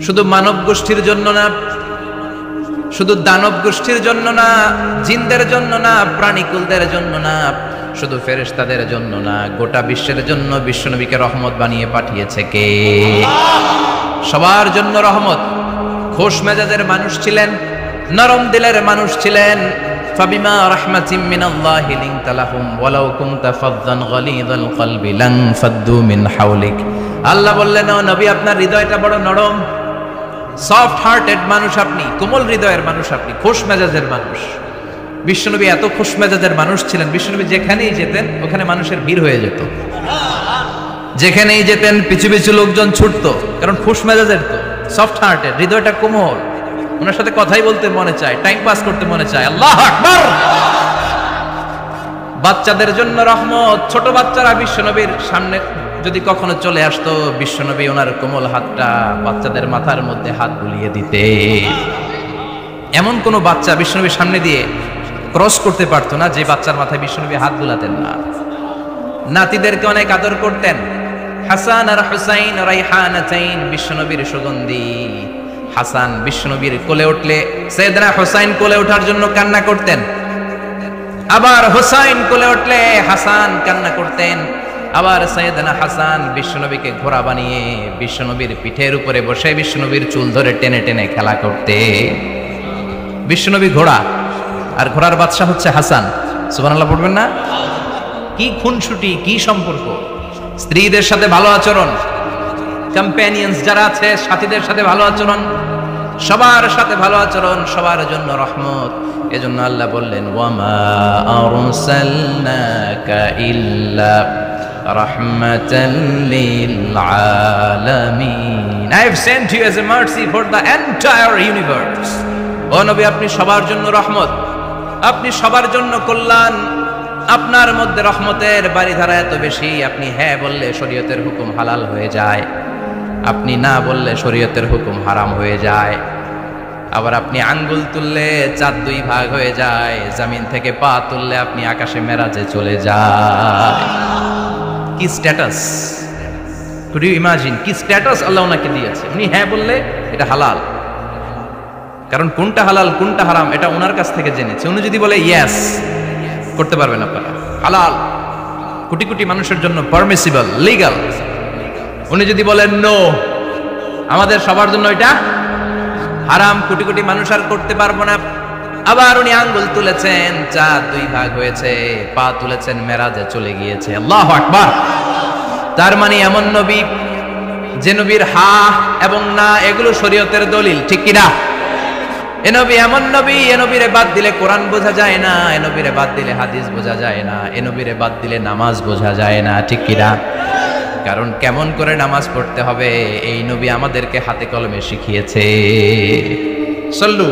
শুধু মানব গোষ্ঠীর জন্য না, শুধু দানব গোষ্ঠীর জন্য না, জিনদের জন্য না, প্রাণীকুলদের জন্য না, শুধু ফেরেশতাদের জন্য না, গোটা বিশ্বের জন্য বিশ্বনবীকে রহমত বানিয়ে পাঠিয়েছে কে? সবার জন্য রহমত। খোশ মেজাজের মানুষ ছিলেন, নরম দিলের মানুষ ছিলেন। ফাবিমা রাহমাতিম মিনাল্লাহি লিনতা লাহুম ওয়ালাউ কুনতা ফাযযান গালিযাল কলবি লান ফাদ্দু মিন হাওলিক। আল্লাহ বললেন, ও নবী, আপনার হৃদয়টা বড় নরম, সফট হার্টেড মানুষ আপনি, কোমল হৃদয়ের মানুষ আপনি, খোশ মেজাজের মানুষ। বিশ্বনবী এত খোশ মেজাজের মানুষ ছিলেন, বিশ্বনবী যেখানেই যেতেন ওখানে মানুষের ভিড় হয়ে যেত। যেখানেই যেতেন পিছু পিছু লোকজন ছুটতো, কারণ খোশ মেজাজের তো, সফট হার্টেড, হৃদয়টা কোমল। ওনার সাথে কথাই বলতে মনে চায়, টাইম পাস করতে মনে চায়। আল্লাহু আকবার। বাচ্চাদের জন্য রহমত। ছোট বাচ্চারা বিশ্বনবীর সামনে যদি কখনো চলে আসতো, বিশ্বনবী ওনার কোমল হাতটা বাচ্চাদের মাথার মধ্যে হাত বুলিয়ে দিতে। এমন কোন বাচ্চা বিশ্বনবীর সামনে দিয়ে ক্রস করতে পারতো না যে বাচ্চার মাথায় বিশ্বনবী হাত বুলাতেন না। নাতিদেরকে অনেক আদর করতেন। হাসান আর হুসাইন রাইহানাতাইন, বিশ্বনবীর সুগন্ধি। হাসান বিশ্বনবীর কোলে উঠলে সাইয়েদনা হুসাইন কোলে ওঠার জন্য কান্না করতেন, আবার হুসাইন কোলে উঠলে হাসান কান্না করতেন। আবার সাইয়েদনা হাসান বিশ্বনবীকে ঘোড়া বানিয়ে বিশ্বনবীর পিঠের উপরে বসে বিশ্বনবীর চুল ধরে টেনে টেনে খেলা করতে। বিশ্বনবী ঘোড়া, আর ঘোড়ার বাদশা হচ্ছে হাসান। সুবহানাল্লাহ পড়বেন না? কি খুনসুটি, কি সম্পর্ক! স্ত্রীদের সাথে ভালো আচরণ, কম্প্যানিয়ন্স যারা আছে সাথীদের সাথে ভালো আচরণ, সবার সাথে ভালো আচরণ, সবার জন্য রহমত। এজন্য আল্লাহ বললেন, ওয়ামা আরসালনাকা ইল্লা রাহমাতাল লিল আলামিন। I have sent you as a mercy for the entire universe. ও নবী, আপনি সবার জন্য রহমত, আপনি সবার জন্য কল্যাণ। আপনার মধ্যে রহমতের বাড়িধারা এত বেশি, আপনি হ্যাঁ বললে শরীয়তের হুকুম হালাল হয়ে যায়, আপনি না বললে শরীয়তের হুকুম হারাম হয়ে যায়। আবার আপনি আঙ্গুল তুললে চাঁদ দুই ভাগ হয়ে যায়, জমিন থেকে পা তুললে আপনি আকাশে মেরাজে চলে যায়। কি স্ট্যাটাস! কুড ইউ ইমাজিন কি স্ট্যাটাস আল্লাহ ওনাকে দিয়েছে। উনি হ্যাঁ বললে এটা হালাল, কারণ কোনটা হালাল কোনটা হারাম এটা ওনার কাছ থেকে জেনেছে। উনি যদি বলে ইয়েস, করতে পারবেন আপনারা, হালাল, কোটি কোটি মানুষের জন্য পারমিসিবল, লিগ্যাল। উনি যদি বলেন নো, আমাদের সবার জন্য এটা হারাম, কোটি কোটি মানুষ আর করতে পারবো না। আবার উনি আঙ্গুল তুলেছেন, চাঁদ দুই ভাগ হয়েছে, পা তুলেছেন, মেরাজে চলে গিয়েছে। আল্লাহু আকবার। তার মানে এমন নবী যে নবীর হা এবং না এগুলো শরীয়তের দলিল, ঠিক কিনা? এ নবী এমন নবী, এ নবীরে বাদ দিলে কোরআন বোঝা যায় না, এ নবীরে বাদ দিলে হাদিস বোঝা যায় না, এ নবীরে বাদ দিলে নামাজ বোঝা যায় না, ঠিক কিনা? কারণ কেমন করে নামাজ পড়তে হবে এই নবী আমাদেরকে হাতে কলমে শিখিয়েছে। সল্লু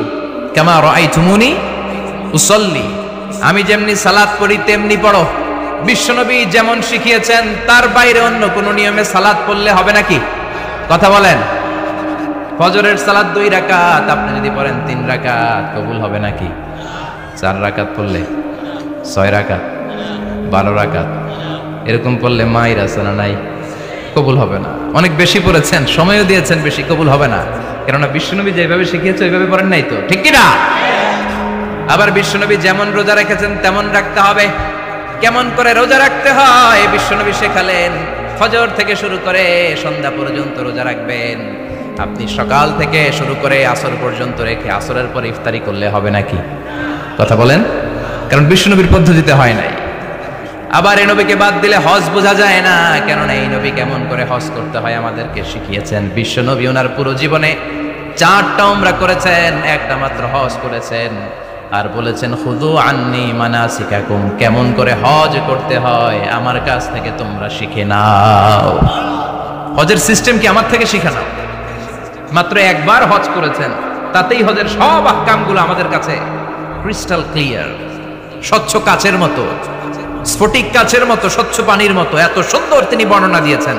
কামা রাআইতুমুনি উসাল্লি, আমি যেমনি সালাত পড়ি তেমনি পড়ো। বিশ্বনবী যেমন শিখিয়েছেন তার বাইরে অন্য কোন নিয়মে সালাত পড়লে হবে নাকি? কথা বলেন। ফজরের সালাত 2 রাকাত, আপনি যদি পড়েন 3 রাকাত, কবুল হবে নাকি? 4 রাকাত পড়লে, 6 রাকাত, 12 রাকাত এরকম পড়লে মায়ের আছে না নাই? কবুল হবে না। অনেক বেশি পড়েছেন, সময়ও দিয়েছেন বেশি, কবুল হবে না। কেননা বিশ্বনবী যেভাবে শিখিয়েছে ওইভাবে পড়েন নাই তো, ঠিক কিনা? আবার বিশ্বনবী যেমন রোজা রেখেছেন তেমন রাখতে হবে। কেমন করে রোজা রাখতে হয় বিশ্বনবী শেখালেন। ফজর থেকে শুরু করে সন্ধ্যা পর্যন্ত রোজা রাখবেন। আপনি সকাল থেকে শুরু করে আসর পর্যন্ত রেখে আসরের পর ইফতারি করলে হবে নাকি? কথা বলেন। কারণ বিশ্বনবীর পদ্ধতিতে হয় নাই। আবার এই নবীকে বাদ দিলে হজ বোঝা যায় না, কেননা এই নবী কেমন করে হজ করতে হয় আমাদেরকে শিখিয়েছেন। বিশ্বনবী ওনার পুরো জীবনে 4টা উমরা করেছেন, একটা মাত্র হজ করেছেন। আর বলেছেন খুযু আন্নী মানাসিকাকুম, কেমন করে হজ করতে হয় আমার কাছ থেকে তোমরা শিখে নাও। হজের সিস্টেম কি আমার থেকে শিখে নাও। মাত্র একবার হজ করেছেন, তাতেই হজের সব আহকামগুলো আমাদের কাছে ক্রিস্টাল ক্লিয়ার, স্বচ্ছ কাচের মতো, স্ফটিক কাচের মতো, স্বচ্ছ পানির মতো এত সুন্দর তিনি বর্ণনা দিয়েছেন।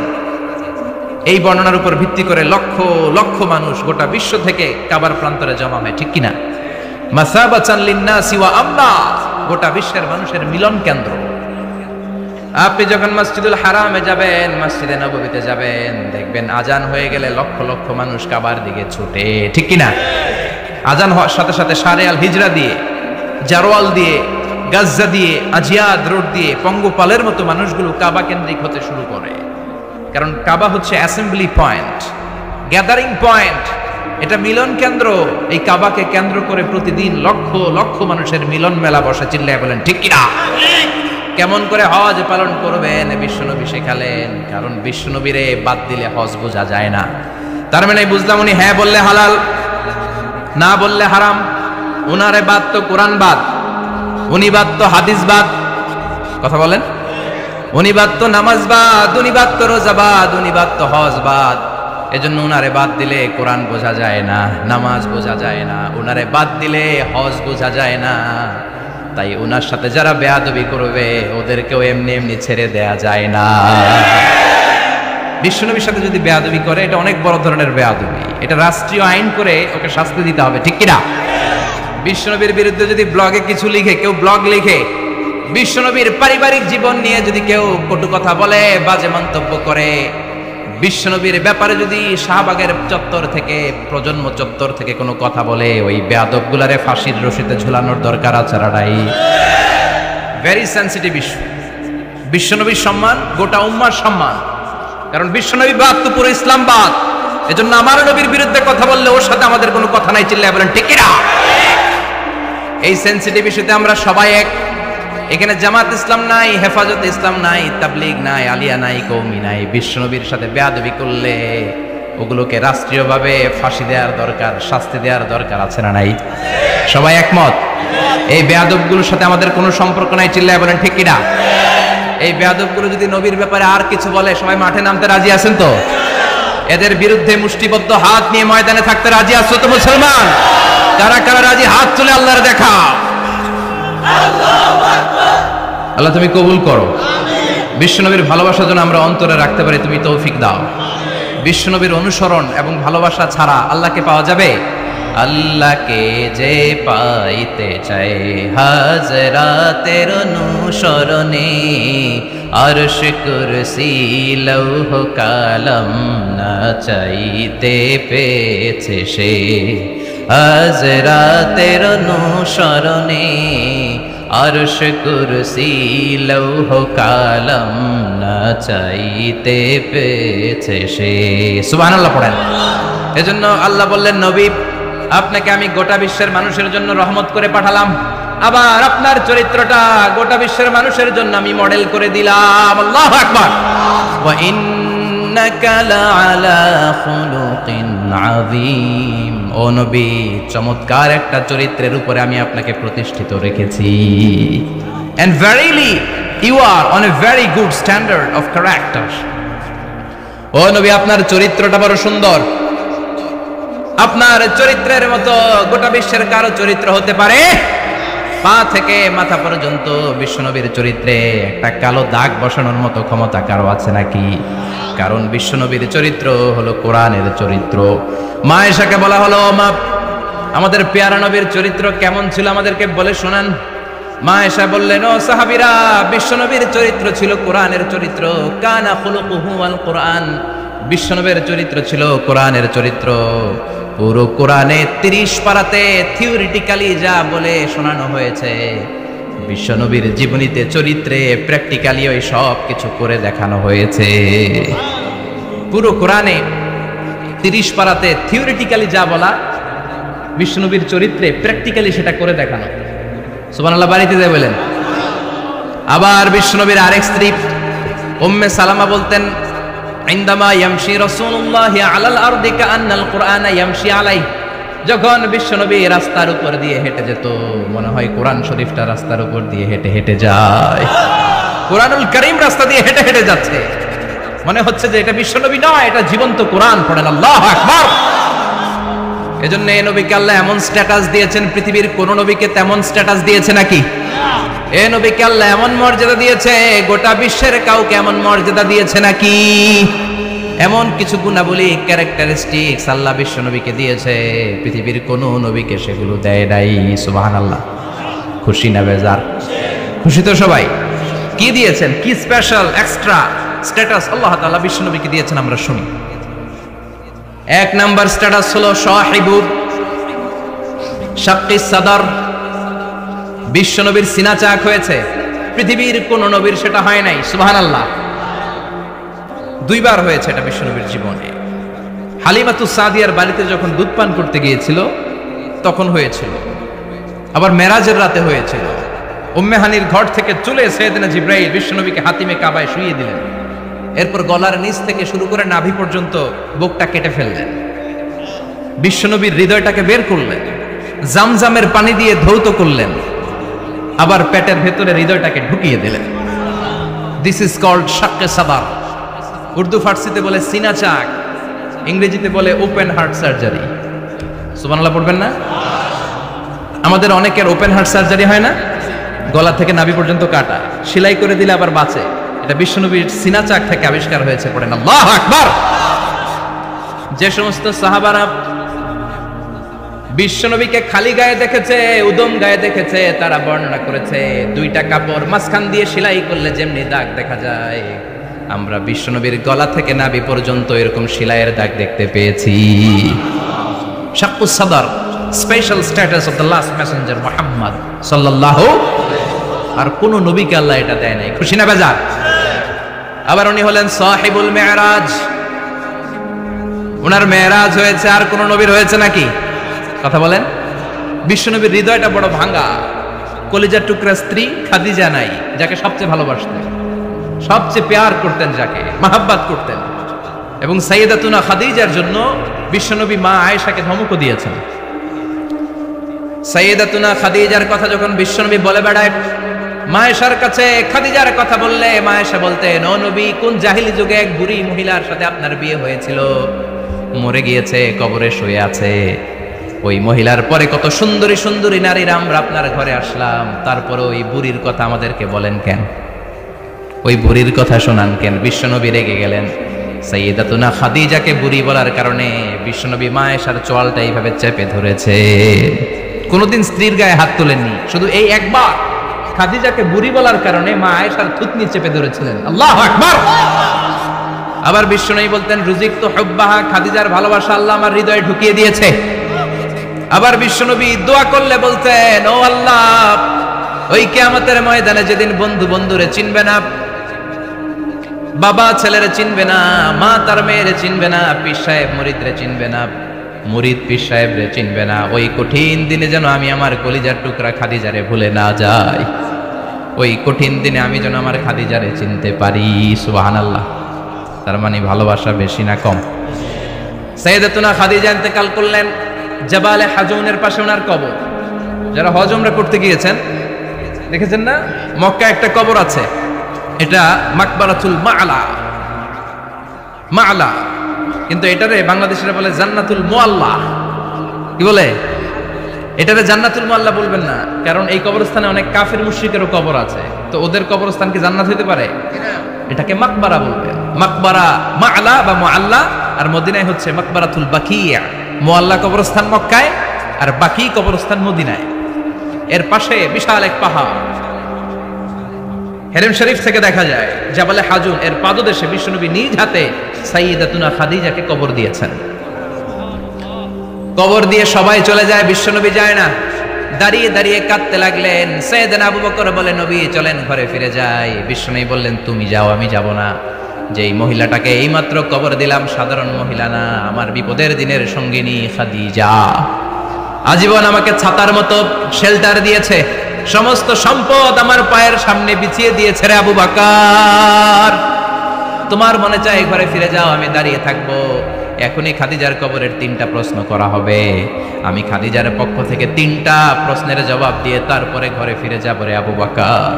এই বর্ণনার উপর ভিত্তি করে লক্ষ লক্ষ মানুষ গোটা বিশ্ব থেকে কাবার প্রান্তরে জমা হয়, ঠিক কিনা? মাসাবাতান লিন্নাসি ওয়া আমনা, গোটা বিশ্বের মানুষের মিলন কেন্দ্র। আপনি যখন মসজিদুল হারামে যাবেন, মসজিদে নববীতে যাবেন, দেখবেন আজান হয়ে গেলে লক্ষ লক্ষ মানুষ কাবার দিকে ছুটে, ঠিক কিনা? আজান হওয়ার সাথে সাথে শারে আল হিজরা দিয়ে, জারওয়াল দিয়ে, গাজ্জা দিয়ে, আজিয়াদ রোড দিয়ে পঙ্গপালের মতো মানুষগুলো কাবা কেন্দ্রিক হতে শুরু করে। কারণ কাবা হচ্ছে অ্যাসেম্বলি পয়েন্ট, গ্যাদারিং পয়েন্ট, এটা মিলন কেন্দ্র। এই কাবাকে কেন্দ্র করে প্রতিদিন লক্ষ লক্ষ মানুষের মিলন মেলা বসে। চিল্লায় বলেন ঠিক কিনা? কেমন করে হজ পালন করবেন বিশ্বনবী শেখালেন। কারণ বিশ্বনবীরে বাদ দিলে হজ বোঝা যায় না। তার মানে বুঝলাম উনি হ্যাঁ বললে হালাল, না বললে হারাম। উনারে বাদ তো কোরআন বাদ, উনি বাদ তো হাদিস বাদ। কথা বলেন। উনি বাদ তো নামাজ বাদ, উনি বাদ তো রোজা বাদ, উনি বাদ তো হজ বাদ। এজন্য উনারে বাদ দিলে কোরআন বোঝা যায় না, নামাজ বোঝা যায় না, উনারে বাদ দিলে হজ বোঝা যায় না। তাই উনার সাথে যারা বেয়াদবি করবে ওদেরকেও এমনি এমনি ছেড়ে দেয়া যায় না। বিশ্বনবীর সাথে যদি বেয়াদবি করে এটা অনেক বড় ধরনের বেয়াদবি, এটা রাষ্ট্রীয় আইন করে ওকে শাস্তি দিতে হবে, ঠিক কিনা? বিশ্বনবীর বিরুদ্ধে যদি ব্লগে কিছু লিখে, কেউ ব্লগ লিখে, বিশ্বনবীর পারিবারিক জীবন নিয়ে যদি কেউ কটু কথা বলে, বাজে মন্তব্য করে, বিশ্বনবীর ব্যাপারে যদি শাহবাগের চত্বর থেকে, প্রজন্ম চত্বর থেকে কোনো কথা বলে, ওই বেয়াদব গুলারে ফাঁসির রশিতে ঝুলানোর দরকার আছে না নাই? Very sensitive issue. বিশ্বনবীর সম্মান গোটা উম্মার সম্মান। কারণ বিশ্বনবী বাদ তো পুরো ইসলাম বাদ। এজন্য আমার নবীর বিরুদ্ধে কথা বললে ওর সাথে আমাদের কোনো কথা নাই। চিল্লায় বলেন ঠিক কিনা? এই সেন্সিটিভ ইস্যুতে আমরা সবাই এক। এখানে জামাত ইসলাম নাই, হেফাজত ইসলাম নাই, তাবলীগ নাই, আলিয়া নাই, কওমি নাই। বিশ্বনবীর সাথে বেয়াদবি করলে ওগুলোকে রাষ্ট্রীয়ভাবে ফাঁসি দেওয়ার দরকার, শাস্তি দেওয়ার দরকার আছে না নাই? সবাই একমত? এই বেয়াদবগুলোর সাথে আমাদের কোনো সম্পর্ক নাই। চিল্লায় বলেন ঠিক কিনা? এই বেয়াদবগুলো যদি নবীর ব্যাপারে আর কিছু বলে সবাই মাঠে নামতে রাজি আছেন তো? এদের বিরুদ্ধে মুষ্টিবদ্ধ হাত নিয়ে ময়দানে থাকতে রাজি আছো তো মুসলমান? কারা কারা রাজি হাত তুলে আল্লাহর দেখা। আল্লাহ তুমি কবুল করো। বিশ্বনবীর ভালোবাসা যেন আমরা অন্তরে রাখতে পারি, তুমি তৌফিক দাও। বিশ্বনবীর অনুসরণ এবং ভালোবাসা ছাড়া আল্লাহকে পাওয়া যাবে? আল্লাহকে যে পাইতে চায় হাজরাতের অনুসরণে, আরশ কুরসি লৌহ কালাম না চাইতে পেয়েছে সে। হাজরাতের অনুসরণে, আরশ কুরসি লৌহ কালাম না চাইতে পেয়েছে সে। সুবহানাল্লাহ পড়েন। এজন্য আল্লাহ বললেন, নবী আপনাকে আমি গোটা বিশ্বের মানুষের জন্য রহমত করে পাঠালাম। আবার আপনার চরিত্রটা গোটা বিশ্বের মানুষের জন্য আমি মডেল করে দিলাম। আল্লাহু আকবার। ওয়া ইন্নাকা লাআলা খুলুকিন আযীম। ও নবী, চমৎকার একটা চরিত্রের উপরে আমি আপনাকে প্রতিষ্ঠিত রেখেছি। And verily you are on a very good standard of character. ও নবী, আপনার চরিত্রটা বড় সুন্দর। আপনার চরিত্রের মতো গোটা বিশ্বের কারো চরিত্র হতে পারে? পা থেকে মাথা পর্যন্ত বিশ্বনবীর চরিত্রে একটা কালো দাগ বসানোর মতো ক্ষমতা কারো আছে নাকি? কারণ বিশ্বনবীর চরিত্র হলো কোরআনের চরিত্র। মা আয়েশাকে বলা হলো, মা আমাদের পেয়ারা নবীর চরিত্র কেমন ছিল আমাদেরকে বলে শোনান। মা আয়েশা বললেন, ও সাহাবীরা, বিশ্বনবীর চরিত্র ছিল কোরআনের চরিত্র। কানা খুলুকুহু আল কোরআন। বিশ্বনবীর চরিত্র ছিল কোরআনের চরিত্র। পুরো কোরআনে 30 পারাতে থিওরিটিক্যালি যা বলে শোনানো হয়েছে, বিশ্বনবীর জীবনীতে চরিত্রে প্র্যাকটিক্যালি ওই সব কিছু করে দেখানো হয়েছে। পুরো কোরআনে 30 পারাতে থিওরিটিক্যালি যা বলা, বিশ্বনবীর চরিত্রে প্র্যাকটিক্যালি সেটা করে দেখানো। সুবহানাল্লাহ বাড়িতে যায় বলেন। আবার বিশ্বনবীর আরেক স্ত্রী উম্মে সালামা বলতেন, ইনদামা ইয়ামশি রাসূলুল্লাহি আলাল আরদি কাআন্নাল কুরআনা ইয়ামশি আলাইহি। যখন বিশ্বনবী রাস্তার উপর দিয়ে হেঁটে যেত, মনে হয় কোরআন শরীফটা রাস্তার উপর দিয়ে হেঁটে হেঁটে যায়। কোরআনুল কারীম রাস্তা দিয়ে হেঁটে হেঁটে যাচ্ছে, মনে হচ্ছে যে এটা বিশ্বনবী নয়, এটা জীবন্ত কোরআন। পড়েন আল্লাহু আকবার। এজন্য এই নবীকে আল্লাহ এমন স্ট্যাটাস দিয়েছেন, পৃথিবীর কোন নবীকে তেমন স্ট্যাটাস দিয়েছে নাকি? এই নবীকে আল্লাহ এমন মর্যাদা দিয়েছে, গোটা বিশ্বের কাউকে এমন মর্যাদা দিয়েছে নাকি? এমন কিছু গুণাবলী, ক্যারেক্টারিস্টিক্স আল্লাহ বিশ্ব নবীকে দিয়েছে, পৃথিবীর কোন নবীকে সেগুলো দেয় নাই। সুবহানাল্লাহ। খুশি না বেজার? খুশি তো সবাই? কি দিয়েছেন, কি স্পেশাল এক্সট্রা স্ট্যাটাস আল্লাহ তাআলা বিশ্বনবীকে দিয়েছেন আমরা শুনি। এক নাম্বার স্ট্যাটাস হলো সাহিবু শাক্কিস সাদর। বিশ্বনবীর সিনা চাক হয়েছে, পৃথিবীর কোন নবীর সেটা হয় নাই। সুবহানাল্লাহ। দুইবার হয়েছে এটা বিশ্বনবীর জীবনে। হালিমাতুস সাদিয়ার বাড়িতে যখন দুধ পান করতে গিয়েছিল তখন হয়েছিল, আবার মেরাজের রাতে হয়েছিল। উম্মে হানির ঘর থেকে চলে সাইয়েদনা জিবরাইল বিশ্বনবীকে হাতিমে কাবায় শুইয়ে দিলেন। এরপর গলার নিচ থেকে শুরু করে নাভি পর্যন্ত বুকটা কেটে ফেললেন, বিশ্বনবীর হৃদয়টাকে বের করলেন, জামজামের পানি দিয়ে ধৌত করলেন, আবার পেটের ভেতরে হৃদয়টাকে ঢুকিয়ে দিলেন। দিস ইজ কল্ড শাক্কে সাদার। উর্দু ফার্সিতে বলে সিনা চাক, ইংরেজিতে বলে ওপেন হার্ট সার্জারি। সুবহানাল্লাহ পড়বেন না? আমাদের অনেকের ওপেন হার্ট সার্জারি হয় না, গলা থেকে নাভি পর্যন্ত কাটা, সেলাই করে দিলে আবার বাঁচে। এটা বিশ্বনবীর সিনা চাক থেকে আবিষ্কার হয়েছে। পড়েন আল্লাহু আকবার। যে সমস্ত সাহাবারা বিশ্বনবীকে খালি গায়ে দেখেছে, উদম গায়ে দেখেছে, তারা বর্ণনা করেছে দুইটা কাপড় মাঝখান দিয়ে সেলাই করলে যেমনি দাগ দেখা যায়, আমরা বিশ্বনবীর গলা থেকে নাভি পর্যন্ত এরকম সেলাইয়ের দাগ দেখতে পেয়েছি। শাক্কুস সাদর, special status of the last Messenger Muhammad সাল্লাল্লাহু। আর কোন নবীকে আল্লাহ এটা দেয় নাই। খুশি না বেজার? আবার উনি হলেন সাহিবুল মেরাজ। ওনার মেরাজ হয়েছে, আর কোন নবীর হয়েছে নাকি? কথা বলেন। বিশ্বনবীর হৃদয়টা বড় ভাঙা, কলিজার টুকরা স্ত্রী খাদিজা নাই, যাকে সবচেয়ে ভালোবাসতেন, সবচেয়ে প্যার করতেন, যাকে মাহাব্বাত করতেন। এবং সাইয়েদাতুনা খাদিজার জন্য বিশ্বনবী মা আয়েশাকে ধমকও দিয়েছেন। সাইয়েদাতুনা খাদিজার কথা যখন বিশ্বনবী বলে বেড়ায় মা আয়েশার কাছে, খাদিজার কথা বললে মা আয়েশা বলতেন, ও নবী, কোন জাহিলি যুগে এক বুড়ি মহিলার সাথে আপনার বিয়ে হয়েছিল, মরে গিয়েছে, কবরে শুয়ে আছে। ওই মহিলার পরে কত সুন্দরী সুন্দরী নারীরা আমরা আপনার ঘরে আসলাম, তারপরে ওই বুড়ির কথা আমাদেরকে বলেন কেন, ওই বুড়ির কথা শোনান কেন? বিশ্বনবী রেগে গেলেন। সাইয়েদাতুনা খাদিজাকে বুড়ি বলার কারণে বিশ্বনবী মা আয়েশার চোয়ালটা এইভাবে চেপে ধরেছে। কোনোদিন স্ত্রীর গায়ে হাত তোলেননি, শুধু এই একবার খাদিজাকে বুড়ি বলার কারণে মা আয়েশার থুতনি চেপে ধরেছিলেন। আল্লাহু আকবার। আবার বিশ্বনবী বলতেন, রুজিক তো হুব্বাহা, খাদিজার ভালোবাসা আল্লাহ আমার হৃদয়ে ঢুকিয়ে দিয়েছে। আবার বিশ্বনবী দোয়া করলে বলতেন, ও আল্লাহ, ওই কিয়ামতের ময়দানে যেদিন বন্ধু বন্ধুরে চিনবে না, বাবা ছেলেরে চিনবে না, মা তার মেয়েরে চিনবে না, পীর সাহেব মুরিদরে চিনবে না, মুরিদ পীর সাহেবরে চিনবে না, ওই কঠিন দিনে যেন আমি আমার কলিজার টুকরা খাদিজারে ভুলে না যাই, ওই কঠিন দিনে আমি যেন আমার খাদিজারে চিনতে পারি। সুবহানাল্লাহ। তার মানে ভালোবাসা বেশি না কম? সাইয়েদাতুনা খাদিজা ইন্তেকাল করলেন, জাবালে হাজুনের পাশে ওনার কবর। যারা হজ উমরা করতে গিয়েছেন দেখেছেন না, মক্কা একটা কবর আছে, এটা মাকবারাতুল মা'লা। মা'লা, কিন্তু এটারে বাংলাদেশিরা বলে জান্নাতুল মুআল্লা। কি বলে? এটারে জান্নাতুল মুআল্লা বলবেন না, কারণ এই কবরস্থানে অনেক কাফির মুশরিকেরও কবর আছে, তো ওদের কবরস্থান কি জান্নাত হতে পারে? এটাকে মাকবারা বলবেন। মাকবারা মা'লা বা মুআল্লা, আর মদিনায় হচ্ছে মাকবারাতুল বাকিয়া। মুআল্লা কবরস্থান মক্কায়, আর বাকি কবরস্থান মদিনায়। এর পাশে বিশাল এক পাহাড়, হেরেম শরীফ থেকে দেখা যায় জাবালে হাজুন, এর পাদদেশে বিশ্বনবী নিজ হাতে সাইয়েদাতুনা খাদিজাকে কবর দিয়েছেন। কবর দিয়ে সবাই চলে যায়, বিশ্বনবী যায় না। দাঁড়িয়ে দাঁড়িয়ে কাঁদতে লাগলেন। সাইয়েদনা আবু বকর বলে, নবী চলেন ঘরে ফিরে যাই। বিশ্বনবী বললেন, তুমি যাও, আমি যাব না। যেই মহিলাটাকে এইমাত্র কবর দিলাম সাধারণ মহিলা না, আমার বিপদের দিনের সঙ্গিনী খাদিজা। আজীবন আমাকে ছাতার মতো শেল্টার দিয়েছে, সমস্ত সম্পদ আমার পায়ের সামনে বিছিয়ে দিয়েছে রে আবু বকর। তোমার মনে চায় ঘরে ফিরে যাও, আমি দাঁড়িয়ে থাকবো। এখনই খাদিজার কবরের 3টা প্রশ্ন করা হবে, আমি খাদিজার পক্ষ থেকে 3টা প্রশ্নের জবাব দিয়ে তারপরে ঘরে ফিরে যাব রে আবু বকর।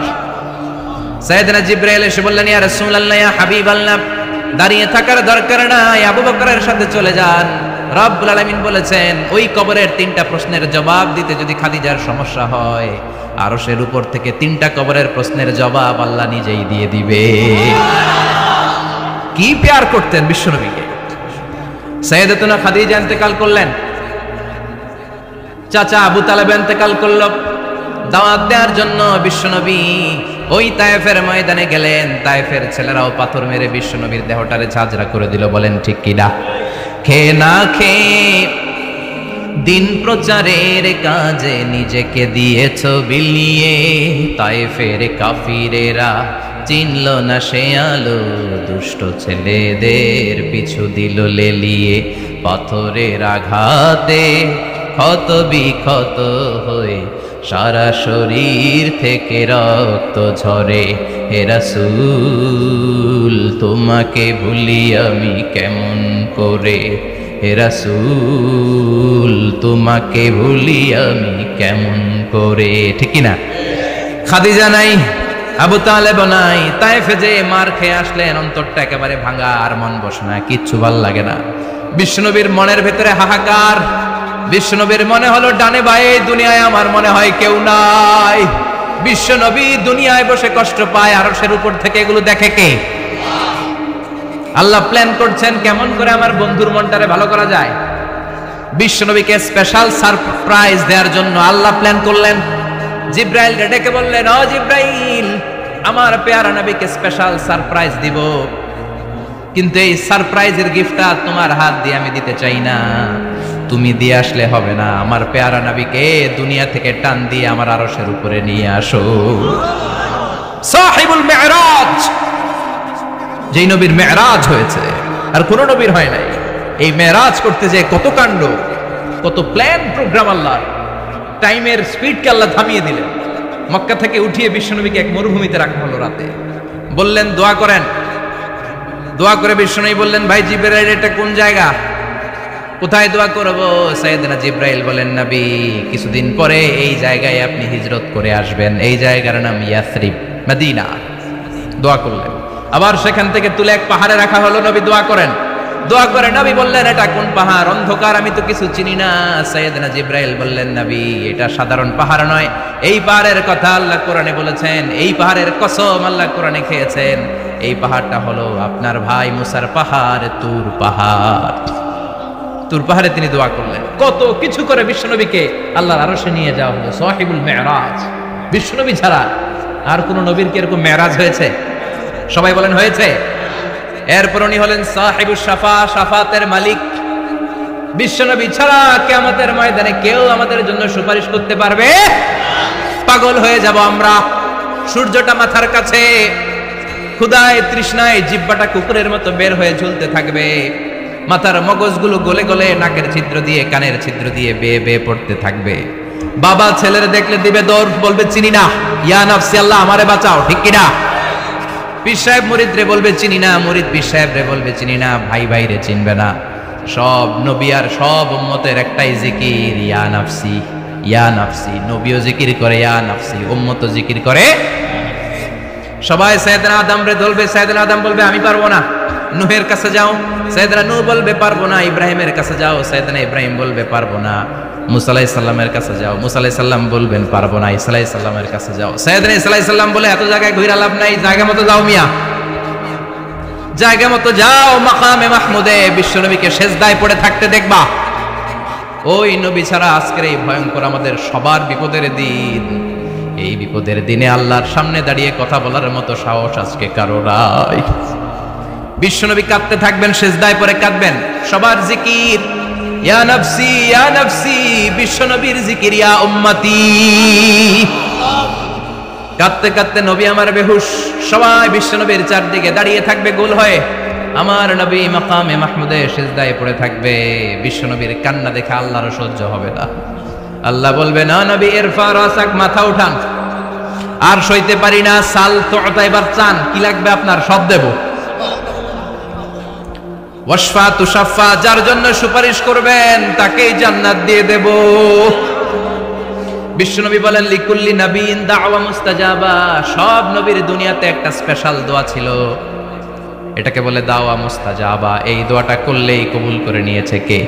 সাইয়েদনা জিবরাইল এসে বললেন, ইয়া রাসূলুল্লাহ, ইয়া হাবিবাল্লাহ, দাঁড়িয়ে থাকার দরকার নাই, আবু বকরের সাথে চলে যান। রব্বুল আলামিন বলেছেন, ওই কবরের 3টা প্রশ্নের জবাব দিতে যদি খাদিজার সমস্যা হয়, আরশের উপর থেকে 3টা কবরের প্রশ্নের জবাব আল্লাহ নিজেই দিয়ে দিবে। কি প্যার করতেন বিশ্বনবীকে। সাইয়েদাতুনা খাদিজা ইন্তেকাল করলেন, চাচা আবু তালেব ইন্তেকাল করল, দাওয়াত দেওয়ার জন্য বিশ্বনবী ওই তায়েফের ময়দানে গেলেন। তায়েফের ছেলেরাও পাথর মেরে বিশ্বনবীর দেহটারে ঝাঁঝরা করে দিল। বলেন ঠিক কিনা? খেয়ে না খেয়ে দিন প্রচারের কাজে নিজেকে দিয়েছ বিলিয়ে, তায়েফের কাফিরেরা চিনল না সে আলো, দুষ্ট ছেলেদের পিছু দিল লেলিয়ে। পাথরের আঘাতে ক্ষত বিক্ষত হয়ে সারা শরীর থেকে রক্ত ঝরে। হে রাসূল তোমাকে ভুলি আমি কেমন করে, হে রাসূল তোমাকে ভুলি আমি কেমন করে। ঠিক না? খাদিজা নাই, আবু তালেব নাই, তায়েফে যে মার খেয়ে আসলেন, অন্তরটা একেবারে ভাঙা, আর মন বসে না, কিচ্ছু ভাল লাগে না। বিশ্বনবীর মনের ভেতরে হাহাকার। বিশ্বনবীর মনে হলো ডানে বায়ে দুনিয়ায় আমার মনে হয় কেউ নাই। বিশ্বনবী দুনিয়ায় বসে কষ্ট পায়, আরশের উপর থেকে এগুলো দেখে কে? আল্লাহ প্ল্যান করছেন কেমন করে আমার বন্ধুর মনটারে ভালো করা যায়। বিশ্বনবীকে স্পেশাল সারপ্রাইজ দেওয়ার জন্য আল্লাহ প্ল্যান করলেন। জিব্রাইল ডেকে বললেন, ও জিব্রাইল, আমার পেয়ারা নবীকে স্পেশাল সারপ্রাইজ দিব, কিন্তু এই সারপ্রাইজের গিফটটা তোমার হাত দিয়ে আমি দিতে চাই না, তুমি দিয়ে আসলে হবে না। আমার পেয়ারা নবীকে দুনিয়া থেকে টান দিয়ে আমার আরশের উপরে নিয়ে আসো। সাহিবুল মেরাজ, যেই নবীর মেরাজ হয়েছে আর কোন নবীর হয় নাই। এই মেরাজ করতে যে কত কাণ্ড, কত প্ল্যান প্রোগ্রাম। আল্লাহ টাইমের স্পিডকে আল্লাহ থামিয়ে দিলেন। মক্কা থেকে উঠিয়ে বিশ্বনবীকে এক মরুভূমিতে রাখা হলো রাতে। বললেন দোয়া করেন। দোয়া করে বিশ্বনবী বললেন, ভাই জিবরাইল, এটা কোন জায়গা, কোথায় দোয়া করব? সাইয়েদনা জিবরাইল বলেন, নবী কিছুদিন পরে এই জায়গায় আপনি হিজরত করে আসবেন, এই জায়গার নাম ইয়াসরিব, মদিনা। দোয়া করলেন। আবার সেখান থেকে তুলে এক পাহাড়ে রাখা হলো। নবী দোয়া করেন। দোয়া করে নবী বললেন, এটা কোন পাহাড়? অন্ধকার, আমি তো কিছু চিনি না। সাইয়েদনা জিবরাইল বললেন, নবী এটা সাধারণ পাহাড় নয়, এই পাহাড়ের কথা আল্লাহ কোরআনে বলেছেন, এই পাহাড়ের কসম আল্লাহ কোরআনে খেয়েছেন। এই পাহাড়টা হলো আপনার ভাই মুসার পাহাড়, তুর পাহাড়। তুর পাহাড়ে তিনি দোয়া করলেন। কত কিছু করে বিশ্বনবীকে আল্লাহর আরশে নিয়ে যাওয়া হলো। সাহিবুল মেরাজ। বিশ্বনবী ছাড়া আর কোন নবীর কি এরকম মেরাজ হয়েছে? সবাই বলেন হয়েছে। এরপর উনি হলেন সাহিবুস শাফা, শাফাতের মালিক। বিশ্বনবী ছাড়া কিয়ামতের ময়দানে কেউ আমাদের জন্য সুপারিশ করতে পারবে? পাগল হয়ে যাব আমরা। সূর্যটা মাথার কাছে, ক্ষুধায় তৃষ্ণায় জিহ্বাটা কুকুরের মতো বের হয়ে ঝুলতে থাকবে। মাথার মগজগুলো গলে গলে নাকের ছিদ্র দিয়ে কানের ছিদ্র দিয়ে বেয়ে বেয়ে পড়তে থাকবে। বাবা ছেলের দেখলে দিবে দৌড়, বলবে চিনি না, ইয়া নাফসি, আল্লাহ আমারে বাঁচাও। ঠিক কিনা? পীর সাহেব মুরিদ রে বলবে চিনি না, মুরিদ পীর সাহেব রে বলবে চিনি না, ভাই ভাই রে চিনবে না। সব নবী আর সব উম্মতের একটাই জিকির, ইয়া নাফসি, ইয়া নাফসি। নবীও জিকির করে ইয়া নাফসি, উম্মতও জিকির করে। সবাই সাইয়েদনা আদম রে ধরবে, সাইয়েদনা আদম বলবে আমি পারবো না। নূহের কাছে যাও, সাইয়েদনা নূহ বলবে পারবো না। ইব্রাহিমের কাছে যাও, সাইয়েদনা ইব্রাহিম বলবে পারবো না। মুসা আলাইহিস সালামের কাছে যাও, মুসা আলাইহিস সালাম বলবেন পারবো না। ঈসা আলাইহিস সালামের কাছে যাও, সাইয়েদনা ঈসা আলাইহিস সালাম বলে এত জায়গায় ঘুরে লাভ নাই, জায়গা মতো যাও মিয়া, জায়গা মতো যাও। মাকামে মাহমুদে বিশ্বনবীকে সেজদায় পড়ে থাকতে দেখবা। ওই নবী ছাড়া আজকের এই ভয়ঙ্কর আমাদের সবার বিপদের দিন। এই বিপদের দিনে আল্লাহর সামনে দাঁড়িয়ে কথা বলার মতো সাহস আজকে কারো নাই। বিশ্বনবী কাঁদতে থাকবেন, সেজদায় পড়ে কাঁদবেন। সবার জিকির ইয়া নাফসি, ইয়া নাফসি। বিশ্বনবীর জিকির ইয়া উম্মতি। কাঁদতে কাঁদতে নবী আমার বেহুশ। সবাই বিশ্বনবীর চারদিকে দাঁড়িয়ে থাকবে গোল হয়ে। আমার নবী মাকামে মাহমুদে সেজদায় পড়ে থাকবে। বিশ্বনবীর কান্না দেখে আল্লাহর সহ্য হবে না। আল্লাহ বলবে, না নবী ইরফা রাসাক, মাথা উঠান, আর সইতে পারি না। সাল তুতা, এবার চান, কি লাগবে আপনার সব দেব। ওয়াশফা তুশাফা, যার জন্য সুপারিশ করবেন তাকেই জান্নাত দিয়ে দেব। বিশ্বনবী বলেন, লিকুল্লি নবীন দাওয়া মুস্তাজাবা। সব নবীর দুনিয়াতে একটা স্পেশাল দোয়া ছিল, এটাকে বলে দাওয়া মুস্তাজাবা। এই দোয়াটা করলেই কবুল করে নিয়েছে কে?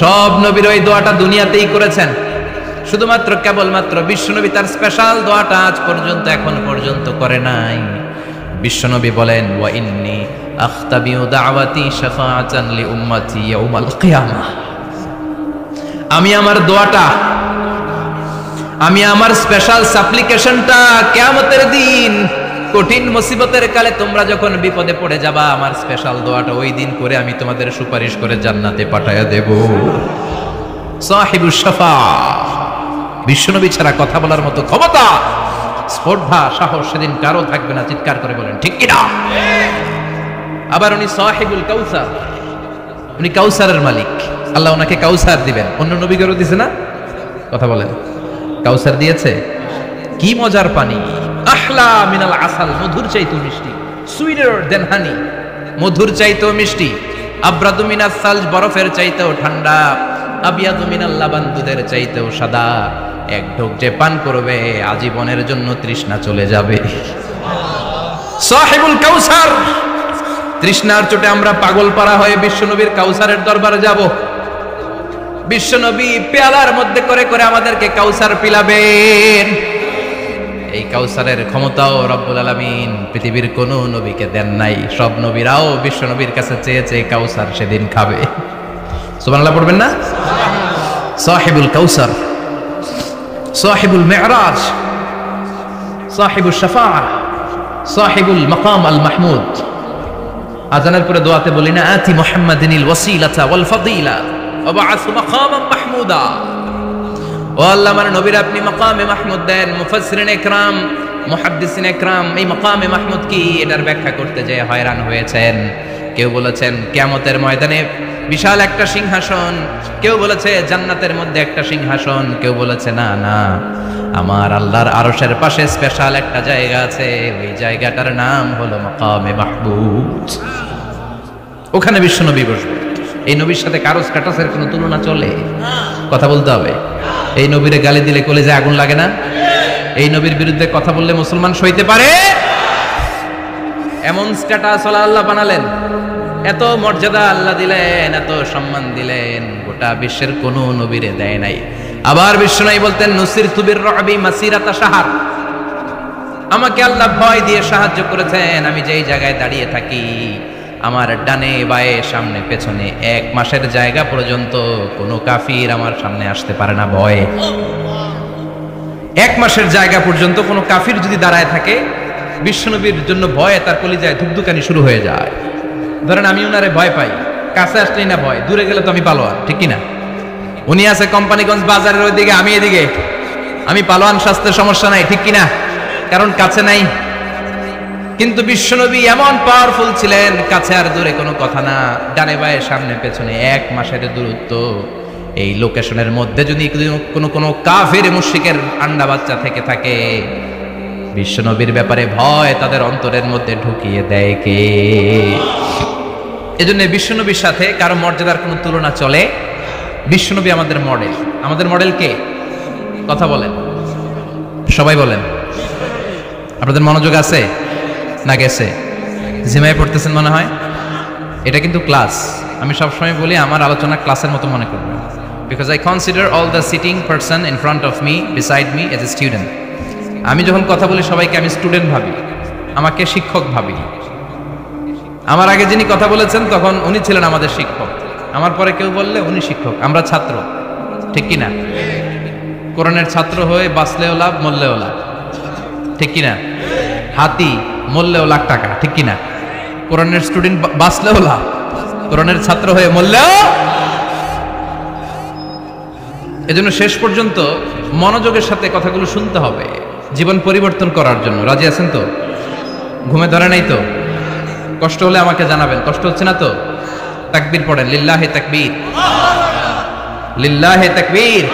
সব নবীর ওই দোয়াটা দুনিয়াতেই করেছেন। শুধুমাত্র কেবলমাত্র বিশ্বনবী তার স্পেশাল দোয়াটা আজ পর্যন্ত, এখন পর্যন্ত করে নাই। বিশ্বনবী বলেন, ওয়া ইন্নী আখতাবিউ দাওয়াতি শাফাআতান লি উম্মতি ইয়াউমাল কিয়ামাহ। আমি আমার দোয়াটা আমি আমার স্পেশাল সাপ্লিকেশনটা কিয়ামতের দিন কঠিন মুসিবতের কালে তোমরা যখন বিপদে পড়ে যাবা, আমার স্পেশাল দোয়াটা ওই দিন করে আমি তোমাদের সুপারিশ করে জান্নাতে পাঠায়া দেব। সাহিবুশ শাফাআহ, বিশ্বনবী ছাড়া কথা বলার মতো ক্ষমতা, স্পর্ধা, সাহস সেদিন কারো থাকবে না। চিৎকার করে বলেন ঠিক কিনা? আবার উনি সাহিবুল কাউসার, উনি কাউসারের মালিক। আল্লাহ ওনাকে কাউসার দিবেন। অন্য নবীগণও দিছে না? কথা বলেন। কাউসার দিয়েছে। কি মজার পানি, আহলা মিনাল আসাল, মধুর চাইতেও মিষ্টি, সুইটার দেন হানি, মধুর চাইতেও মিষ্টি, আব্রাদু মিনাস সালজ, বরফের চাইতেও ঠান্ডা, আবিয়াদু মিনাল লাবান, দুধের চাইতেও সাদা। এক ঢোক যে পান করবে আজীবনের জন্য তৃষ্ণা চলে যাবে। সাহিবুল কাউসার। তৃষ্ণার চোটে আমরা পাগল পারা হয়ে বিশ্বনবীর কাউসারের দরবারে যাব। বিশ্বনবী পেয়ালার মধ্যে করে করে আমাদেরকে কাউসার পিলাবেন। এই কাউসারের ক্ষমতাও রব্বুল আলামিন পৃথিবীর কোন নবীকে দেন নাই। সব নবীরাও বিশ্বনবীর কাছে চেয়েছে কাউসার সেদিন খাবে। সুবহানাল্লাহ পড়বেন না? সাহিবুল কাউসার, সাহিবুল মিরাজ, সাহিবুশ শাফাআহ, সাহিবুল মাকাম আল মাহমুদ। আজানের পরে দোয়াতে বলি না, আতি মুহাম্মাদিনিল ওয়াসিলাতা ওয়াল ফাদিলা ওয়া বা'আসু মাকামান মাহমুদা। ও আল্লাহ, আমার নবীর আপনি মাকামে মাহমুদ দেন। মুফাসসিরিন ইকরাম, মুহাদ্দিসিন ইকরাম এই মাকামে মাহমুদ কি এটার ব্যাখ্যা করতে যে হয়রান হয়েছেন। কেউ বলেছেন কিয়ামতের ময়দানে বিশাল একটা সিংহাসন, কেউ বলেছে জান্নাতের মধ্যে একটা সিংহাসন, কেউ বলেছে না না, আমার আল্লাহর আরশের পাশে স্পেশাল একটা জায়গা আছে, ওই জায়গাটার নাম হলো মাকামে মাহমুদ। ওখানে বিশ্বনবী বসবে। এই নবীর সাথে কারো স্ট্যাটাসের কোনো তুলনা চলে? কথা বলতে হবে। এই নবীরে গালি দিলে কলেজে আগুন লাগে না? এই নবীর বিরুদ্ধে কথা বললে মুসলমান সইতে পারে? এমন স্ট্যাটাস আল্লাহ বানালেন, এত মর্যাদা আল্লাহ দিলেন, এত সম্মান দিলেন, গোটা বিশ্বের কোন নবীরে দেয় নাই। আবার বিশ্বনবী বলতেন, নুসিরতু বির-রু'বি মাসিরাতা শাহর, আমাকে আল্লাহ ভয় দিয়ে সাহায্য করেছেন। আমি যেই জায়গায় দাঁড়িয়ে থাকি, আমার ডানে বায়ে সামনে পেছনে 1 মাসের জায়গা পর্যন্ত কোনো কাফির আমার সামনে আসতে পারে না ভয়ে। 1 মাসের জায়গা পর্যন্ত কোনো কাফির যদি দাঁড়ায় থাকে, বিশ্বনবীর জন্য ভয়ে তার কলিজায় ধুকধুকানি শুরু হয়ে যায়। ধরেন আমি উনারে ভয় পাই, কাছে আসলেই না ভয়, দূরে গেলে তো আমি পালোয়ান, ঠিক কিনা? উনি আছে কোম্পানিগঞ্জ বাজারের ওইদিকে, আমি এদিকে, আমি পালোয়ান, স্বাস্থ্যের সমস্যা নাই, ঠিক কিনা? কারণ কাছে নাই। কিন্তু বিশ্বনবী এমন পাওয়ারফুল ছিলেন, কাছে আর দূরে কোনো কথা না, ডানে বায়ে সামনে পেছনে 1 মাসের দূরত্ব। এই লোকেশনের মধ্যে যদি কোনো কাফির মুশরিকের আন্ডা বাচ্চা থেকে থাকে, বিশ্বনবীর ব্যাপারে ভয় তাদের অন্তরের মধ্যে ঢুকিয়ে দেয় কে? এজন্য বিশ্বনবীর সাথে কারো মর্যাদার কোনো তুলনা চলে? বিশ্বনবী আমাদের মডেল। আমাদের মডেল কে? কথা বলেন, সবাই বলেন। আপনাদের মনোযোগ আছে না গেছে? জিমায় পড়তেছেন মনে হয়। এটা কিন্তু ক্লাস। আমি সবসময় বলি আমার আলোচনা ক্লাসের মতো মনে করবেন, because I consider all the sitting person in front of me, beside me as a student. আমি যখন কথা বলি সবাইকে আমি স্টুডেন্ট ভাবি, আমাকে শিক্ষক ভাবি। আমার আগে যিনি কথা বলেছেন তখন উনি ছিলেন আমাদের শিক্ষক, আমার পরে কেউ বললে উনি শিক্ষক, আমরা ছাত্র, ঠিক কিনা? কোরআনের ছাত্র হয়ে বাঁচলেও লাভ, মরলেও লাভ, ঠিক কিনা? হাতি মরলেও লাখ টাকা, ঠিক কিনা? কোরআনের স্টুডেন্ট বাঁচলেও লাভ, কোরআনের ছাত্র হয়ে মরলেও। এজন্য শেষ পর্যন্ত মনোযোগের সাথে কথাগুলো শুনতে হবে, জীবন পরিবর্তন করার জন্য। রাজি আছেন তো? ঘুমে ধরে নাই তো? কষ্ট হলে আমাকে জানাবেন। কষ্ট হচ্ছে না তো? তাকবীর পড়েন, লিল্লাহে তাকবীর, লিল্লাহে তাকবীর।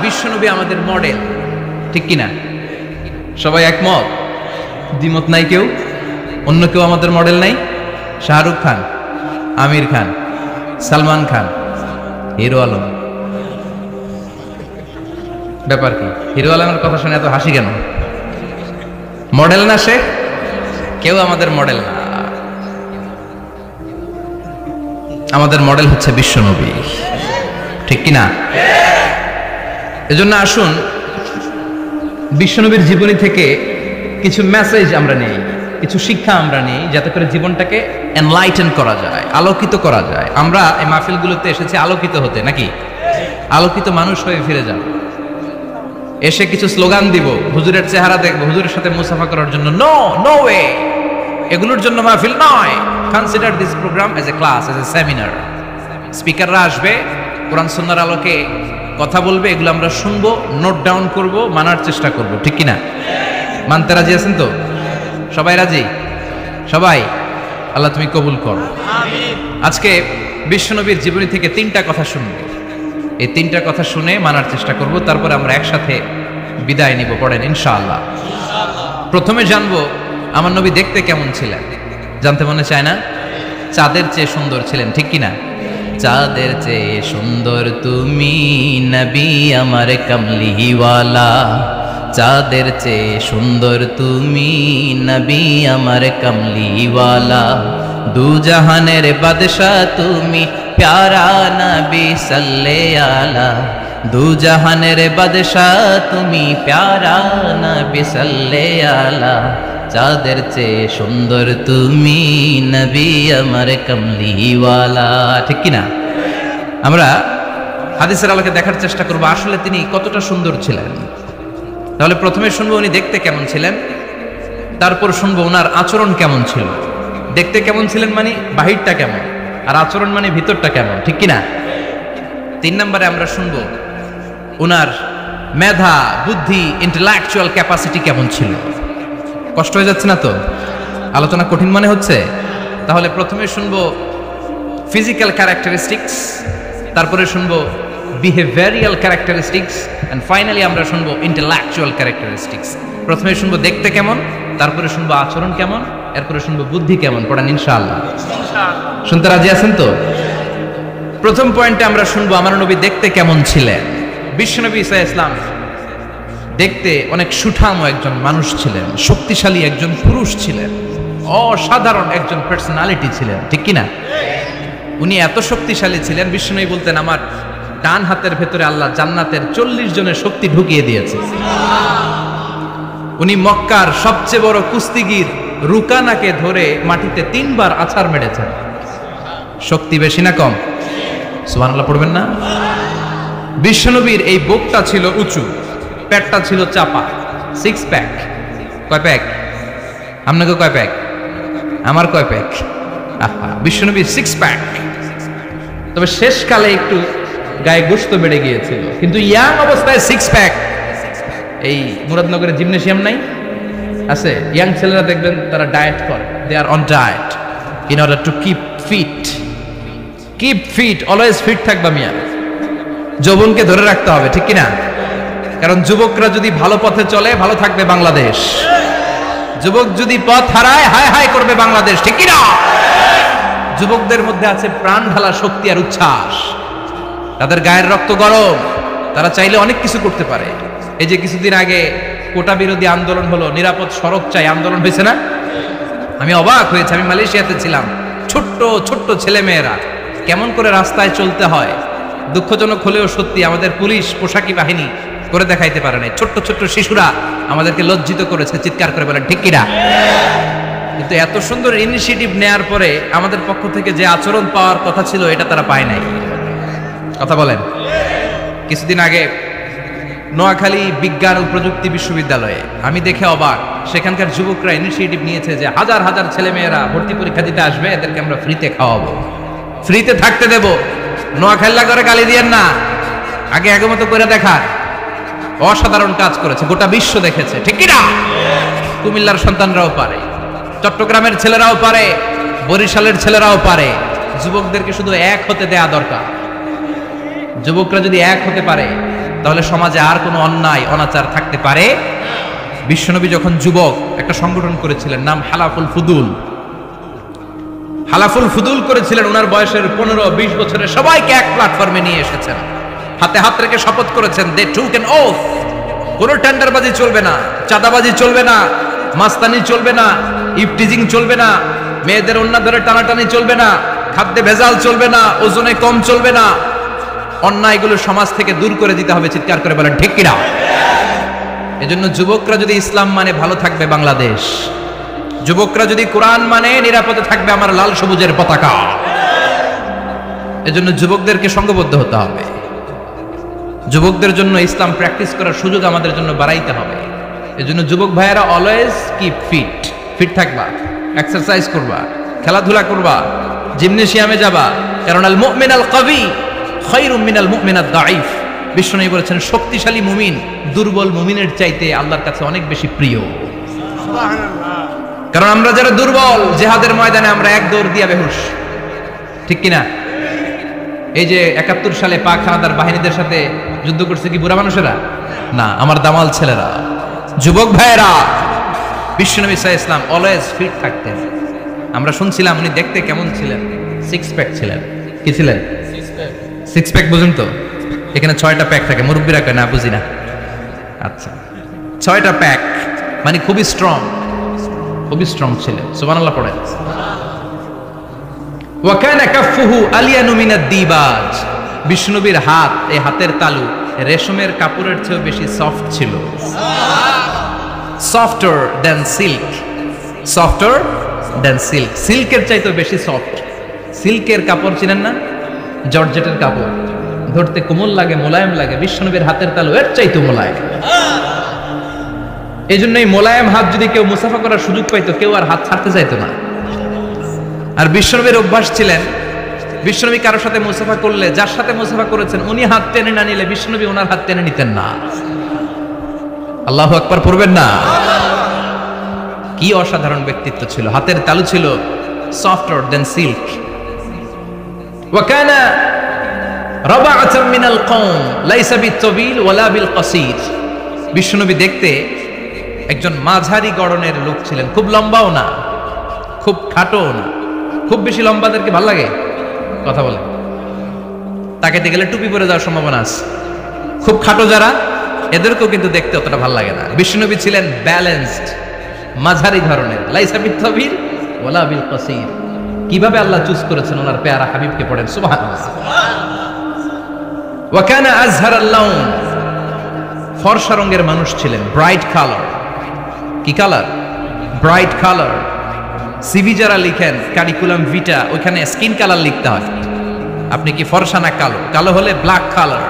বিশ্বনবী আমাদের মডেল, ঠিক কিনা? সবাই একমত? দ্বিমত নাই কেউ? অন্য কেউ আমাদের মডেল নাই? শাহরুখ খান, আমির খান, সালমান খান, হিরো আলম। ব্যাপার কি? হিরো আলমের কথা শুনে এত হাসি কেন? মডেল না সে? কেউ আমাদের মডেল না। আমাদের মডেল হচ্ছে বিশ্বনবী, ঠিক কিনা? এজন্য আসুন বিশ্বনবীর জীবনী থেকে কিছু মেসেজ আমরা নেই, কিছু শিক্ষা আমরা নেই, যাতে করে জীবনটাকে এনলাইটেন করা যায়, আলোকিত করা যায়। আমরা এই মাহফিলগুলোতে এসেছি আলোকিত হতে, নাকি? আলোকিত মানুষ হয়ে ফিরে যাব। এসে কিছু স্লোগান দিব, হুজুরের চেহারা দেখবো, হুজুরের সাথে মুসাফা করার জন্য নো নো ওয়ে, এগুলোর জন্য মাহফিল নয়। Consider this programme as a class, as a seminar. স্পিকাররা আসবে, কোরআন সুন্নাহর আলোকে কথা বলবে, এগুলো আমরা শুনবো, নোট ডাউন করব, মানার চেষ্টা করব, ঠিক কিনা? মানতে রাজি আছেন তো? সবাই রাজি? সবাই? আল্লাহ তুমি কবুল করো। আজকে বিশ্বনবীর জীবনী থেকে 3টা কথা শুনবো। এই 3টা কথা শুনে মানার চেষ্টা করব, তারপরে আমরা একসাথে বিদায় নিব। পড়েন ইনশাআল্লাহ। প্রথমে জানবো আমার নবী দেখতে কেমন ছিলেন। জানতে মনে চায় না? চাঁদের চেয়ে সুন্দর ছিলেন, ঠিক কিনা? চাঁদের চেয়ে সুন্দর তুমি নবী আমার কামলিওয়ালা, চাঁদের চেয়ে সুন্দর তুমি নবী আমার কামলিওয়ালা, দু জাহানের বাদশাহ তুমি প্যারা নবী সাল্লে আলা, দু জাহানের বাদশাহ তুমি প্যারা নবী সাল্লে আলা, চাঁদের চেয়ে সুন্দর তুমি নবী আমার কামলিওয়ালা, ঠিক কিনা? আমরা হাদিসের আলোকে দেখার চেষ্টা করব আসলে তিনি কতটা সুন্দর ছিলেন। তাহলে প্রথমে শুনবো উনি দেখতে কেমন ছিলেন, তারপর শুনবো ওনার আচরণ কেমন ছিল। দেখতে কেমন ছিলেন মানে বাহিরটা কেমন, আর আচরণ মানে ভিতরটা কেমন, ঠিক কিনা? 3 নম্বরে আমরা শুনবো ওনার মেধা, বুদ্ধি, ইন্টেলেকচুয়াল ক্যাপাসিটি কেমন ছিল। কষ্ট হয়ে যাচ্ছে না তো? আলোচনা কঠিন মনে হচ্ছে? তাহলে প্রথমে শুনবো ফিজিক্যাল ক্যারেক্টারিস্টিক্স, তারপরে শুনবো বিহেভিয়ারিয়াল ক্যারেক্টারিস্টিক্স, এন্ড ফাইনালি আমরা শুনবো ইন্টেলেকচুয়াল ক্যারেক্টারিস্টিক্স। প্রথমে শুনবো দেখতে কেমন, তারপরে শুনবো আচরণ কেমন, এরপরে শুনবো বুদ্ধি কেমন। পড়ান ইনশাআল্লাহ। শুনতে রাজি আছেন তো? প্রথম পয়েন্টে আমরা শুনবো আমার নবী দেখতে কেমন ছিলেন। বিশ্বনবী ঈসা ইসলাম দেখতে অনেক সুঠাম একজন মানুষ ছিলেন, শক্তিশালী একজন পুরুষ ছিলেন, অসাধারণ একজন পার্সোনালিটি ছিলেন, ঠিক কিনা? উনি এত শক্তিশালী ছিলেন, বিশ্বনবী বলতেন আমার ডান হাতের ভেতরে আল্লাহ জান্নাতের 40 জনের শক্তি ঢুকিয়ে দিয়েছে। উনি মক্কার সবচেয়ে বড় কুস্তিগির রুকানাকে ধরে মাটিতে 3 বার আছাড় মেরেছেন। শক্তি বেশি না কম? সুবহানাল্লাহ পড়বেন না? বিশ্বনবীর এই বুকটা ছিল উঁচু, পেটটা ছিল চাপা, 6 প্যাক। কয় প্যাক? আপনাকে কয় প্যাক? আমার কয় প্যাক? বিশ্বনবীর 6 প্যাক। তবে শেষকালে একটু গায়ে গোশত বেড়ে গিয়েছিল, কিন্তু ইয়াং অবস্থায় 6 প্যাক। এই মুরাদনগরে জিমনেশিয়াম নাই? আছে। ইয়াং ছেলেরা দেখবেন তারা ডায়েট করে, they are on diet in order to keep fit. Keep fit, always fit থাকবা মিয়া। যৌবনকে ধরে রাখতে হবে, ঠিক কিনা? কারণ যুবকরা যদি ভালো পথে চলে, ভালো থাকবে বাংলাদেশ। যুবক যদি পথ হারায়, হায় হায় করবে বাংলাদেশ, ঠিক কিনা? যুবকদের মধ্যে আছে প্রাণ ঢালা শক্তি আর উচ্ছ্বাস, তাদের গায়ের রক্ত গরম, তারা চাইলে অনেক কিছু করতে পারে। এই যে কিছুদিন আগে কোটা বিরোধী আন্দোলন হলো, নিরাপদ সড়ক চাই আন্দোলন হয়েছে না? আমি অবাক হয়েছি, আমি মালয়েশিয়াতে ছিলাম। ছোট্ট ছোট্ট ছেলে মেয়েরা কেমন করে রাস্তায় চলতে হয়, দুঃখজনক হলেও সত্যি, আমাদের পুলিশ পোশাকি বাহিনী করে দেখাইতে পারে না। ছোট্ট ছোট্ট শিশুরা আমাদেরকে লজ্জিত করেছে, চিৎকার করে বলেন ঠিক কিনা? কিন্তু এত সুন্দর ইনিশিয়েটিভ নেয়ার পরে আমাদের পক্ষ থেকে যে আচরণ পাওয়ার কথা ছিল, এটা তারা পায় নাই। কথা বলেন। কিছুদিন আগে নোয়াখালী বিজ্ঞান ও প্রযুক্তি বিশ্ববিদ্যালয়ে আমি দেখে অবাক, সেখানকার যুবকরা ইনিশিয়েটিভ নিয়েছে যে হাজার হাজার ছেলে মেয়েরা ভর্তি পরীক্ষা দিতে আসবে, এদেরকে আমরা ফ্রিতে খাওয়াবো, ফ্রিতে থাকতে দেব। নোয়াখালী করে গালি দিয়েন না, আগে আগের মতো করে দেখার। অসাধারণ কাজ করেছে, গোটা বিশ্ব দেখেছে, ঠিক কিনা? কুমিল্লার সন্তানরাও পারে, চট্টগ্রামের ছেলেরাও পারে, বরিশালের ছেলেরাও পারে। যুবকদেরকে শুধু এক হতে দেয়া দরকার। যুবকরা যদি এক হতে পারে, তাহলে সমাজে আর কোনো অন্যায় অনাচার থাকতে পারে। বিশ্বনবী যখন যুবক একটা সংগঠন করেছিলেন, নাম হালাফুল ফুদুল। হালাফুল ফুদুল করেছিলেন, ওনার বয়সের 15-20 বছরের সবাইকে এক প্ল্যাটফর্মে নিয়ে এসেছেন, হাতে হাত রেখে শপথ করেছেন, দে টুক অ্যান ওথ, কোনো টেন্ডারবাজি চলবে না, চাঁদাবাজি চলবে না, মাস্তানি চলবে না, ইফটিজিং চলবে না, মেয়েদের ওন্না ধরে টানাটানি চলবে না, খাদ্যে ভেজাল চলবে না, ওজনে কম চলবে না, অন্যায়গুলো সমাজ থেকে দূর করে দিতে হবে। চিৎকার করে বলেন ঠিক কিনা? এজন্য যুবকরা যদি ইসলাম মানে, ভালো থাকবে বাংলাদেশ। যুবকরা যদি কোরআন মানে, নিরাপদে থাকবে আমার লাল সবুজের পতাকা। এজন্য যুবকদেরকে সংঘবদ্ধ হতে হবে। যুবকদের জন্য ইসলাম প্র্যাকটিস করার সুযোগ আমাদের জন্য বাড়াইতে হবে। এজন্য যুবক ভাইয়েরা অলওয়েজ কিপ ফিট থাকবা, এক্সারসাইজ করবা, খেলাধুলা করবা, জিমনেশিয়ামে যাবা। কারণ আল মুমিন আল কবি খায়রুম মিনাল মুমিন আদ দাঈফ। বিশ্বনবী বলেছেন শক্তিশালী মুমিন দুর্বল মুমিনের চাইতে আল্লাহর কাছে অনেক বেশি প্রিয়। কারণ আমরা যারা দুর্বল, জিহাদের ময়দানে আমরা এক দৌড় দিয়া বেহুশ, ঠিক কিনা? এই যে 71 সালে পাক হানাদার বাহিনীদের সাথে যুদ্ধ করছে কি বুড়া মানুষেরা? না, আমার দামাল ছেলেরা, যুবক ভাইয়েরা। বিশ্বনবী সাল্লাল্লাহু আলাইহি ওয়াসাল্লাম অলওয়েজ ফিট থাকতেন। আমরা শুনছিলাম উনি দেখতে কেমন ছিলেন? 6 প্যাক ছিলেন। কি ছিলেন? 6 প্যাক। বুঝুন তো, এখানে 6টা প্যাক থাকে, মুরব্বীরা কয় না, বুঝি না। আচ্ছা, 6টা প্যাক মানে খুবই স্ট্রং ছিলেন। সুবহানাল্লাহ পড়েন। ওয়া কানা কাফফুহু আলিয়ানু মিনাদ দিবাজ। বিষ্ণুবীর হাত, এই হাতের তালু রেশমের কাপড়ের চেয়ে বেশি সফট ছিল। Softer than silk. সিল্কের চাইতে বেশি সফট। সিল্কের কাপড় চিনেন না? জর্জেটের কাপড় ধরতে কোমল লাগে, মোলায়েম লাগে। বিষ্ণুবীর হাতের তালু এর চাইতে মোলায়েম। এই জন্যই মোলায়েম হাত যদি কেউ মুসাফা করার সুযোগ পাইতো, কেউ আর হাত ছাড়তে চাইতো না। আর বিশ্বনবীর অভ্যাস ছিলেন, বিশ্বনবী কারোর সাথে মুসাফা করলে, যার সাথে মুসাফা করেছেন উনি হাত টেনে না নিলে বিশ্বনবী ওনার হাত টেনে নিতেন না। আল্লাহু আকবার পড়বেন না? কি অসাধারণ ব্যক্তিত্ব ছিল। হাতের তালু ছিল সফটার দেন সিল্ক। ওয়া কানা রাবাআতাম মিনাল কওম লাইসা বিত-তাবিল ওয়ালা বিল কাসীর। বিশ্বনবী দেখতে একজন মাঝারি গড়নের লোক ছিলেন, খুব লম্বাও না, খুব খাটোও না। খুব বেশি লম্বাদেরকে ভালো লাগে? কথা বলে তাকাইতে গেলে টুপি পরে যাওয়ার সম্ভাবনা আছে। খুব খাটো যারা, এদেরকেও কিন্তু দেখতে অতটা ভালো লাগে না। বিশ্বনবী ছিলেন ব্যালেন্সড, মাঝারি ধরনের। লাইসা বিত-তাবিল ওয়ালা বিল কাসীর। কিভাবে আল্লাহ চুজ করেছেন ওনার পেয়ারা হাবিবকে, পড়েন সুবহানাল্লাহ। ওয়া কানা আযহারাল লাউন। ফর্সা রঙের মানুষ ছিলেন, ব্রাইট কালার। কি কালার? Bright colour. সিভি যারা লিখেন কারিকুলাম ভিটা, ওইখানে স্কিন কালার লিখতে হয়। আপনি কি ফর্সা না কালো? কালো হলে ব্ল্যাক কালার,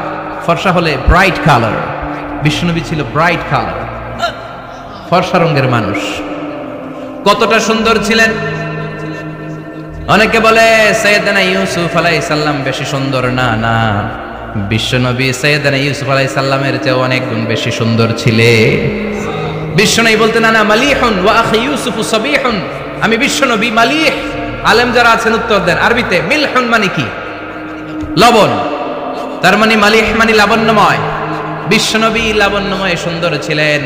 ফর্সা হলে ব্রাইট কালার। বিশ্বনবী ছিল ব্রাইট কালার, ফর্সা রঙের মানুষ। কতটা সুন্দর ছিলেন! অনেকে বলে সাইয়েদনা ইউসুফ আলাইহিস সালাম বেশি সুন্দর। না না, বিশ্বনবী সাইয়েদনা ইউসুফ আলাইহিস সালামের চেয়ে অনেক গুণ বেশি সুন্দর ছিলেন। বিশ্বনবী বলতেন আনা মালিহুন ওয়া আখি ইউসুফু সাবিহুন। আমি বিশ্বনবী মালিহ। আলেম যারা আছেন উত্তর দেন আরবিতে। মিলহুন মানে কি? লবণ। তার মানে মালিহ মানে লাবণ্যময়। বিশ্বনবী লাবণ্যময় সুন্দর ছিলেন,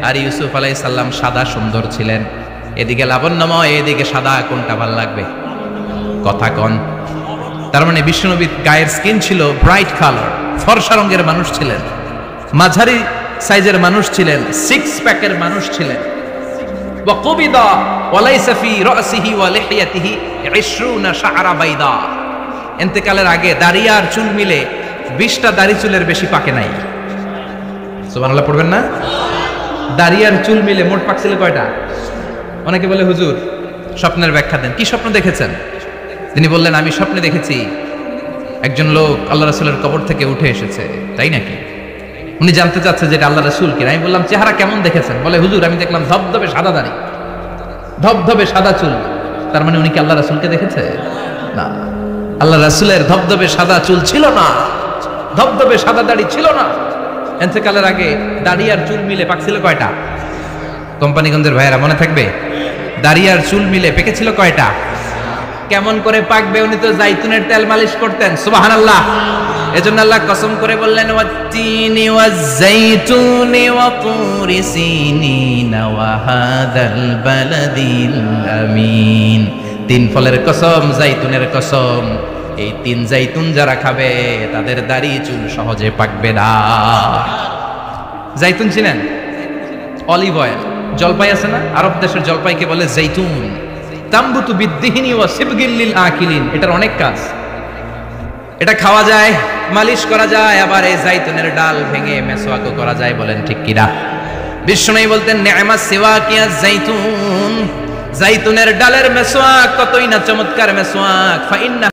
আর ইউসুফ আলাইহিস সালাম সাদা সুন্দর ছিলেন। এদিকে লাবণ্যময়, এদিকে সাদা, কোনটা ভালো লাগবে? কথা কন। তার মানে বিশ্বনবীর গায়ের স্কিন ছিল ব্রাইট কালার, ফর্সা রঙের মানুষ ছিলেন, মাঝারি সাইজের মানুষ ছিলেন, 6 প্যাকের মানুষ ছিলেন। ওয়া কুবিদা ওয়া লাইসা ফি রাসিহি ওয়া লিহিয়াতিহি 20 শা'রা বাইদা। ইন্তেকালের আগে দাড়ি আর চুল মিলে 20টা দাড়ি চুলের বেশি পাকে নাই। সুবহানাল্লাহ পড়বেন না? দাড়ি আর চুল মিলে মোট পাকছিল কয়টা? অনেকে বলে হুজুর স্বপ্নের ব্যাখ্যা দেন। কি স্বপ্ন দেখেছেন? তিনি বললেন আমি স্বপ্নে দেখেছি একজন লোক আল্লাহ রাসূলের কবর থেকে উঠে এসেছে। তাই নাকি? উনি জানতে চাচ্ছে যে এটা আল্লাহ রাসূল কিনা। আমি বললাম চেহারা কেমন দেখেছেন? বলে হুজুর আমি দেখলাম ধবধবে সাদা দাড়ি, ধবধবে সাদা চুল। তার মানে উনি কি আল্লাহ রাসূলকে দেখেছে? না, আল্লাহ রাসূলের ধবধবে সাদা চুল ছিল না, ধবধবে সাদা দাড়ি ছিল না। ইন্তেকালের আগে দাড়ি আর চুল মিলে পাকছিল কয়টা? কোম্পানিগঞ্জের ভাইয়েরা মনে থাকবে? দাড়ি আর চুল মিলে পেকেছিল কয়টা? কেমন করে পাকবে? উনি তো জাইতুনের তেল মালিশ করতেন। সুবহানাল্লাহ। এজন্য আল্লাহ কসম করে বললেন ওয়াত্তিনি ওয়াজ-জাইতুনি ওয়া তুরি সিনিন ওয়া হাদাল বালাদিল আমিন। 3 ফলের কসম, জাইতুনের কসম। এই 3 জাইতুন যারা খাবে তাদের দাড়ি চুল সহজে পাকবে না। জাইতুন চিনেন? Olive oil. জলপাই আছে না? আরব দেশের জলপাইকে বলে জাইতুন। তামবুতু বিদ্দিহিনি ওয়া সিবগিল লিল আকিলিন। এটার অনেক কাজ। এটা খাওয়া যায়, মালিশ করা যায়, আবার এই জাইতুনের ডাল ভেঙে মেসওয়াকও করা যায়। বলেন ঠিক কিনা? বিশ্বনবী বলতেন নি'মাস সিওয়াকিয়া জাইতুন। জাইতুনের ডালের মেসওয়াক কতই না চমৎকার মেসওয়াক। ফা ইন্না